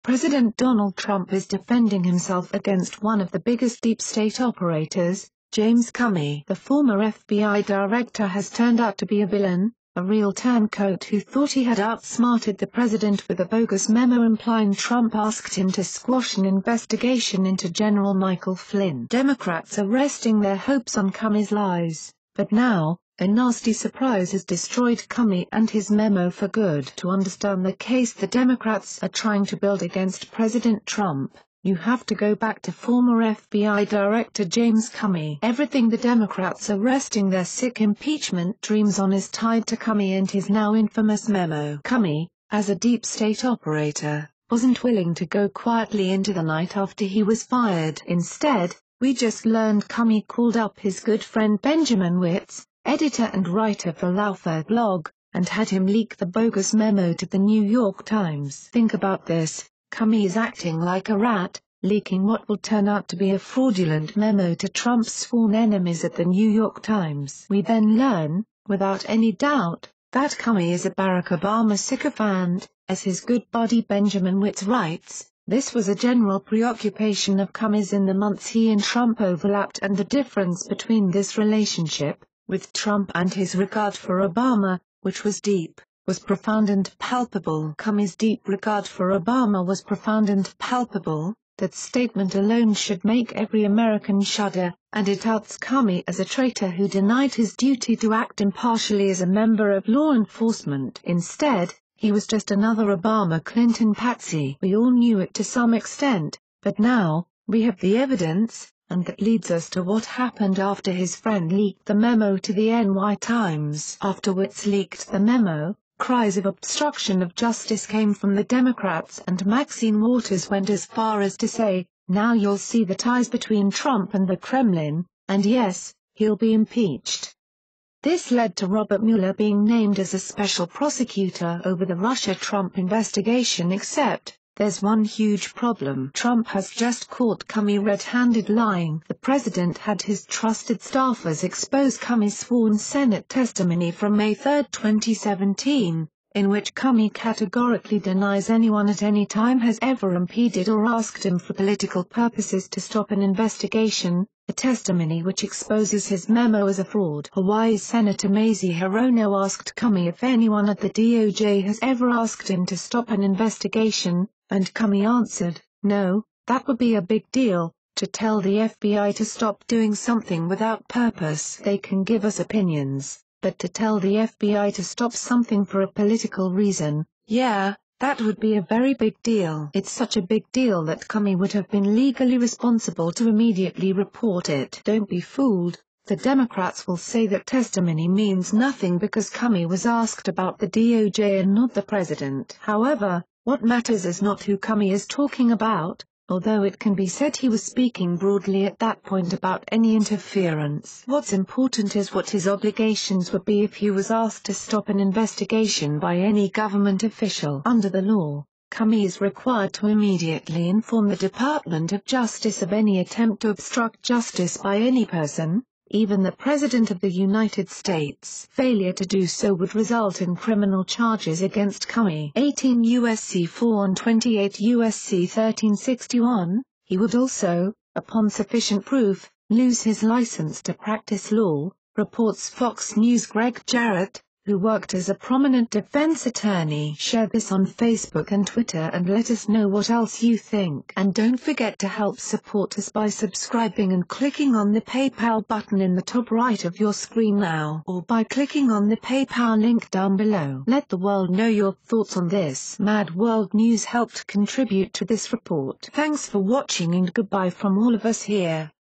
President Donald Trump is defending himself against one of the biggest deep state operators, James Comey. The former FBI director has turned out to be a villain, a real turncoat who thought he had outsmarted the president with a bogus memo implying Trump asked him to squash an investigation into General Michael Flynn. Democrats are resting their hopes on Comey's lies, but now, a nasty surprise has destroyed Comey and his memo for good. To understand the case the Democrats are trying to build against President Trump, you have to go back to former FBI Director James Comey. Everything the Democrats are resting their sick impeachment dreams on is tied to Comey and his now infamous memo. Comey, as a deep state operator, wasn't willing to go quietly into the night after he was fired. Instead, we just learned Comey called up his good friend Benjamin Witz, editor and writer for Laufer blog, and had him leak the bogus memo to the New York Times. Think about this, Comey is acting like a rat, leaking what will turn out to be a fraudulent memo to Trump's sworn enemies at the New York Times. We then learn, without any doubt, that Comey is a Barack Obama sycophant, as his good buddy Benjamin Witz writes. This was a general preoccupation of Comey's in the months he and Trump overlapped, and the difference between this relationship, with Trump, and his regard for Obama, which was deep, was profound and palpable. Comey's deep regard for Obama was profound and palpable. That statement alone should make every American shudder, and it outs Comey as a traitor who denied his duty to act impartially as a member of law enforcement. Instead, he was just another Obama-Clinton patsy. We all knew it to some extent, but now, we have the evidence, and that leads us to what happened after his friend leaked the memo to the NY Times. After Witz leaked the memo, cries of obstruction of justice came from the Democrats, and Maxine Waters went as far as to say, "Now you'll see the ties between Trump and the Kremlin, and yes, he'll be impeached." This led to Robert Mueller being named as a special prosecutor over the Russia-Trump investigation, except, there's one huge problem. Trump has just caught Comey red-handed lying. The president had his trusted staffers expose Comey's sworn Senate testimony from May 3, 2017, in which Comey categorically denies anyone at any time has ever impeded or asked him for political purposes to stop an investigation, a testimony which exposes his memo as a fraud. Hawaii Senator Mazie Hirono asked Comey if anyone at the DOJ has ever asked him to stop an investigation, and Comey answered, "No, that would be a big deal. To tell the FBI to stop doing something without purpose. They can give us opinions, but to tell the FBI to stop something for a political reason, yeah, that would be a very big deal. It's such a big deal that Comey would have been legally responsible to immediately report it." Don't be fooled. The Democrats will say that testimony means nothing because Comey was asked about the DOJ and not the president. However, what matters is not who Comey is talking about, although it can be said he was speaking broadly at that point about any interference. What's important is what his obligations would be if he was asked to stop an investigation by any government official. Under the law, Comey is required to immediately inform the Department of Justice of any attempt to obstruct justice by any person, even the President of the United States. Failure to do so would result in criminal charges against Comey. 18 U.S.C. 4 and 28 U.S.C. 1361. He would also, upon sufficient proof, lose his license to practice law, reports Fox News' Greg Jarrett, who worked as a prominent defense attorney. Share this on Facebook and Twitter and let us know what else you think. And don't forget to help support us by subscribing and clicking on the PayPal button in the top right of your screen now, or by clicking on the PayPal link down below. Let the world know your thoughts on this. Mad World News helped contribute to this report. Thanks for watching and goodbye from all of us here.